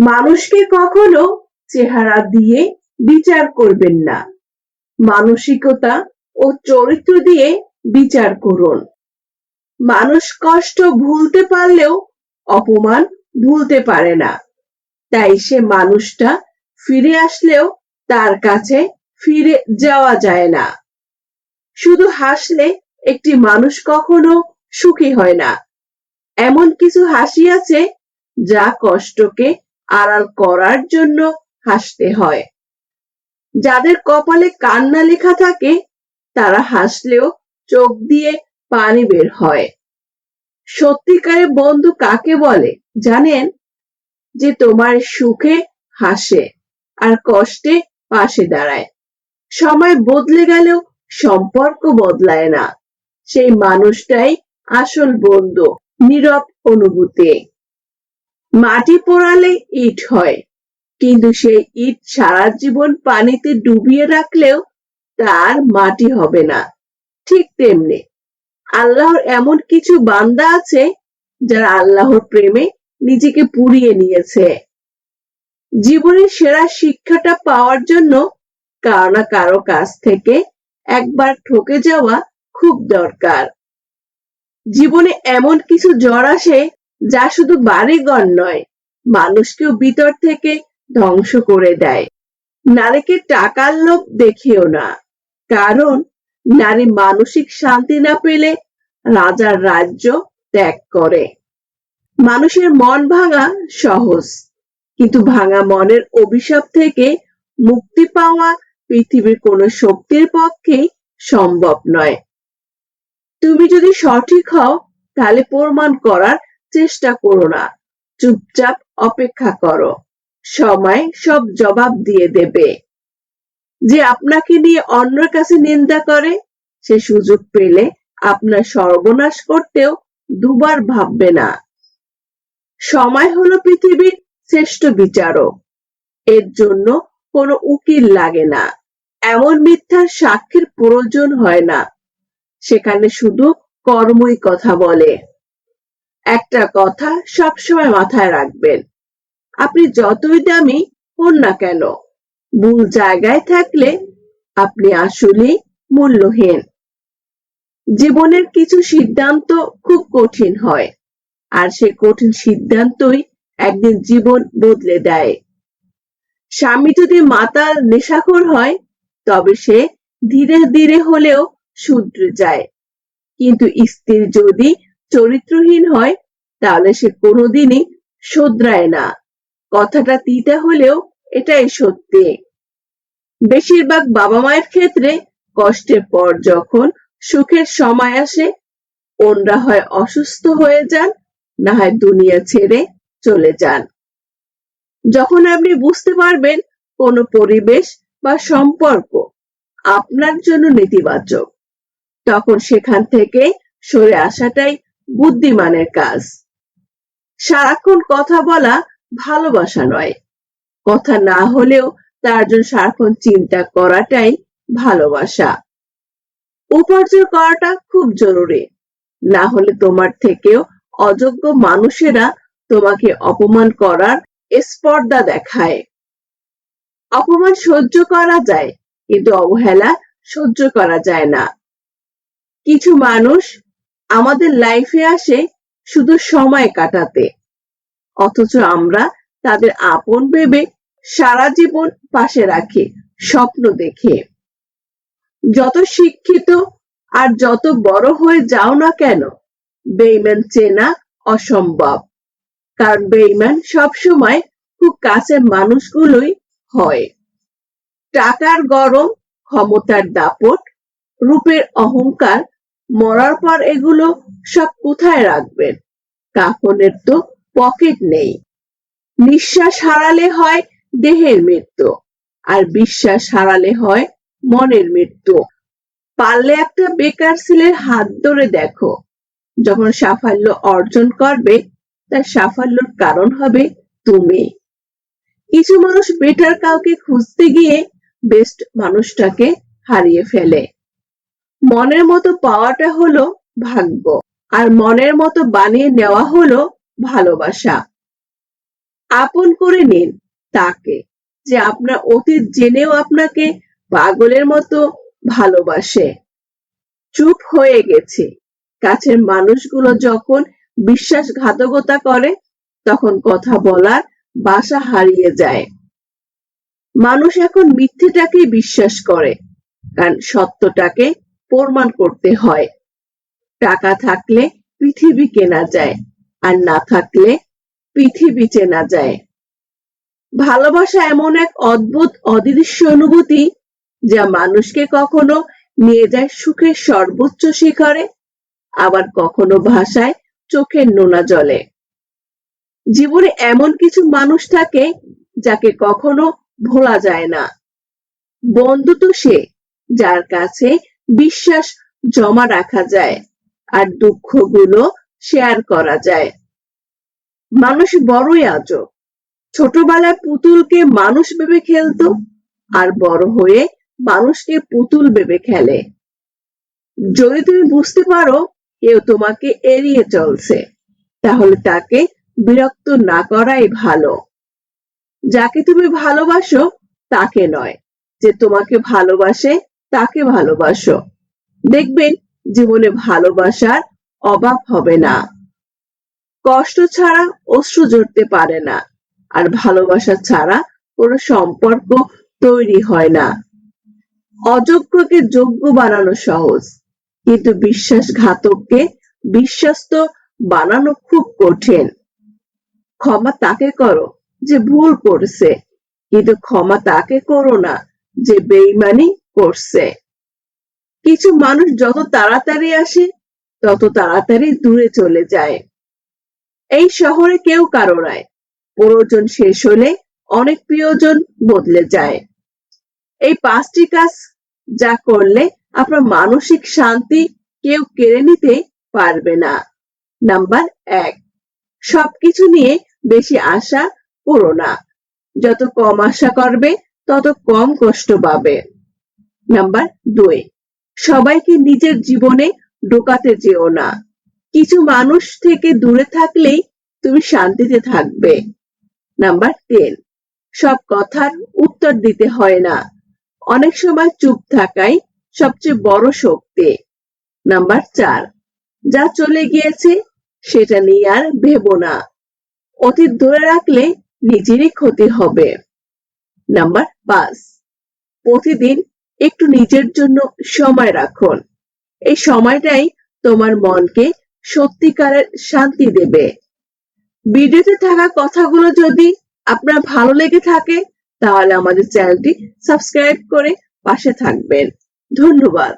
মানুষকে কখনো চেহারা দিয়ে বিচার করবেন না, মানসিকতা ও চরিত্র দিয়ে বিচার করুন। মানুষ কষ্ট ভুলতে পারলেও অপমান ভুলতে পারে না, তাই সে মানুষটা ফিরে আসলেও তার কাছে ফিরে যাওয়া যায় না। শুধু হাসলে একটি মানুষ কখনো সুখী হয় না। এমন কিছু হাসি আছে যা কষ্টকে আড়াল করার জন্য হাসতে হয়। যাদের কপালে কান্না লেখা থাকে তারা হাসলেও চোখ দিয়ে পানি বের হয়। সত্যিকারের বন্ধু কাকে বলে জানেন? যে তোমার সুখে হাসে আর কষ্টে পাশে দাঁড়ায়। সময় বদলে গেলেও সম্পর্ক বদলায় না, সেই মানুষটাই আসল বন্ধু। নীরব অনুভূতি। মাটি পোড়ালে ইট হয়, কিন্তু সেই ইট সারা জীবন পানিতে ডুবিয়ে রাখলেও তার মাটি হবে না। ঠিক তেমনি আল্লাহর এমন কিছু বান্দা আছে যারা আল্লাহর প্রেমে নিজেকে পুড়িয়ে নিয়েছে। জীবনের সেরা শিক্ষাটা পাওয়ার জন্য কারো না কারো কাছ থেকে একবার ঠকে যাওয়া খুব দরকার। জীবনে এমন কিছু ঝড় আসে যা শুধু বাড়িঘর নয়, মানুষকেও ভিতর থেকে ধ্বংস করে দেয়। নারীকে টাকার লোভ দেখিও না, কারণ নারী মানসিক শান্তি না পেলে রাজার রাজ্য ত্যাগ করে। মানুষের মন ভাঙা সহজ, কিন্তু ভাঙা মনের অভিশাপ থেকে মুক্তি পাওয়া পৃথিবীর কোনো শক্তির পক্ষেই সম্ভব নয়। তুমি যদি সঠিক হও তাহলে প্রমাণ করার চেষ্টা করো না, চুপচাপ অপেক্ষা করো, সময় সব জবাব দিয়ে দেবে। যে আপনাকে নিয়ে অন্যের কাছে নিন্দা করে সে সুযোগ পেলে আপনার সর্বনাশ করতেও দুবার ভাববে না। সময় হলো পৃথিবীর শ্রেষ্ঠ বিচারক, এর জন্য কোনো উকিল লাগে না, এমন মিথ্যার সাক্ষীর প্রয়োজন হয় না, সেখানে শুধু কর্মই কথা বলে। একটা কথা সবসময় মাথায় রাখবেন, আপনি যতই দামি হন না কেন, ভুল জায়গায় থাকলে আপনি আসলেই মূল্যহীন। জীবনের কিছু সিদ্ধান্ত খুব কঠিন হয়, আর সে কঠিন সিদ্ধান্তই একদিন জীবন বদলে দেয়। স্বামী যদি মাতাল নেশাখোর হয় তবে সে ধীরে ধীরে হলেও শুধরে যায়, কিন্তু স্ত্রী যদি চরিত্রহীন হয় তাহলে সে কোনোদিনই শুধরায় না। কথাটা তিতা হলেও এটাই সত্যি। বেশিরভাগ বাবা মায়ের ক্ষেত্রে কষ্টের পর যখন সুখের সময় আসে, ওনরা হয় অসুস্থ হয়ে যান, না হয় দুনিয়া ছেড়ে চলে যান। যখন আপনি বুঝতে পারবেন কোন পরিবেশ বা সম্পর্ক আপনার জন্য নেতিবাচক, তখন সেখান থেকে সরে আসাটাই বুদ্ধিমানের কাজ। সারাক্ষণ কথা বলা ভালোবাসা নয়, কথা না হলেও তার জন্য সারাক্ষণ চিন্তা করাটাই ভালোবাসা। উপার্জন করাটা খুব জরুরি, না হলে তোমার থেকেও অযোগ্য মানুষেরা তোমাকে অপমান করার স্পর্ধা দেখায়। অপমান সহ্য করা যায়, কিন্তু অবহেলা সহ্য করা যায় না। কিছু মানুষ আমাদের লাইফে আসে শুধু সময় কাটাতে, অথচ আমরা তাদের আপন ভেবে সারা জীবন পাশে রাখি স্বপ্ন দেখে। যত শিক্ষিত আর যত বড় হয়ে যাও না কেন, বেঈমান চেনা অসম্ভব, কারণ বেঈমান সবসময় খুব কাছের মানুষগুলোই হয়। টাকার গরম, ক্ষমতার দাপট, রূপের অহংকার, মরার পর এগুলো সব কোথায় রাখবেন? কাফনের তো পকেট নেই। নিঃশ্বাস হারালে হয় দেহের মৃত্যু, আর বিশ্বাস হারালে হয় মনের মৃত্যু। পারলে একটা বেকার ছেলের হাত ধরে দেখো, যখন সাফল্য অর্জন করবে তার সাফল্যের কারণ হবে তুমি। কিছু মানুষ বেটার কাউকে খুঁজতে গিয়ে বেস্ট মানুষটাকে হারিয়ে ফেলে। মনের মতো পাওয়াটা হলো ভাগ্য, আর মনের মতো বানিয়ে নেওয়া হলো ভালোবাসা। আপন করে নিন তাকে, যে আপনার অতীত জেনেও আপনাকে পাগলের মতো ভালোবাসে। চুপ হয়ে গেছি। কাছের মানুষগুলো যখন বিশ্বাসঘাতকতা করে, তখন কথা বলার ভাষা হারিয়ে যায়। মানুষ এখন মিথ্যেটাকে বিশ্বাস করে, কারণ সত্যটাকে প্রমাণ করতে হয়। টাকা থাকলে পৃথিবী কেনা যায়, আর না থাকলে পৃথিবী চেনা যায়। ভালোবাসা এমন এক অদ্ভুত অদৃশ্য অনুভূতি, যা মানুষকে কখনো নিয়ে যায় সুখের সর্বোচ্চ শিখরে, আবার কখনো ভাষায় চোখের নোনা জলে। জীবনে এমন কিছু মানুষ থাকে যাকে কখনো ভোলা যায় না। বন্ধু তো সে, যার কাছে বিশ্বাস জমা রাখা যায় আর দুঃখগুলো শেয়ার করা যায়। মানুষ বড়ই আজব। ছোটবেলায় পুতুলকে মানুষ ভেবে খেলতো, আর বড় হয়ে মানুষকে পুতুল ভেবে খেলে। যদি তুমি বুঝতে পারো কেউ তোমাকে এড়িয়ে চলছে, তাহলে তাকে বিরক্ত না করাই ভালো। যাকে তুমি ভালোবাসো তাকে নয়, যে তোমাকে ভালোবাসে তাকে ভালোবাসো। দেখবেন জীবনে ভালোবাসার অভাব হবে না। কষ্ট ছাড়া অশ্রু ঝরতে পারে না, আর ভালোবাসা ছাড়া কোনো সম্পর্ক তৈরি হয় না। অযোগ্যকে যোগ্য বানানো সহজ, কিন্তু বিশ্বাসঘাতককে বিশ্বস্ত বানানো খুব কঠিন। ক্ষমা তাকে করো যে ভুল করছে, কিন্তু ক্ষমা তাকে করো না যে বেইমানি করছে। কিছু মানুষ যত তাড়াতাড়ি আসে, তত তাড়াতাড়ি দূরে চলে যায়। এই শহরে কেউ কারো নয়। প্রয়োজন শেষ হলে অনেক প্রিয়জন বদলে যায়। এই 5টি কাজ যা করলে আপনার মানসিক শান্তি কেউ কেড়ে নিতে পারবে না। নাম্বার 1, সবকিছু নিয়ে বেশি আশা করো না। যত কম আশা করবে তত কম কষ্ট পাবে। নাম্বার 2, সবাইকে নিজের জীবনে ঢোকাতে যেও না। কিছু মানুষ থেকে দূরে থাকলেই তুমি শান্তিতে থাকবে। নাম্বার 3, সব কথার উত্তর দিতে হয় না। অনেক সময় চুপ থাকাই সবচেয়ে বড় শক্তি। নাম্বার 4, যা চলে গিয়েছে সেটা নিয়ে আর ভেবো না। অতীত ধরে রাখলে নিজেরই ক্ষতি হবে। নাম্বার 5, প্রতিদিন একটু নিজের জন্য সময় রাখুন। এই সময়টাই তোমার মনকে সত্যিকারের শান্তি দেবে। ভিডিওতে থাকা কথাগুলো যদি আপনার ভালো লেগে থাকে, তাহলে আমাদের চ্যানেলটি সাবস্ক্রাইব করে পাশে থাকবেন। ধন্যবাদ।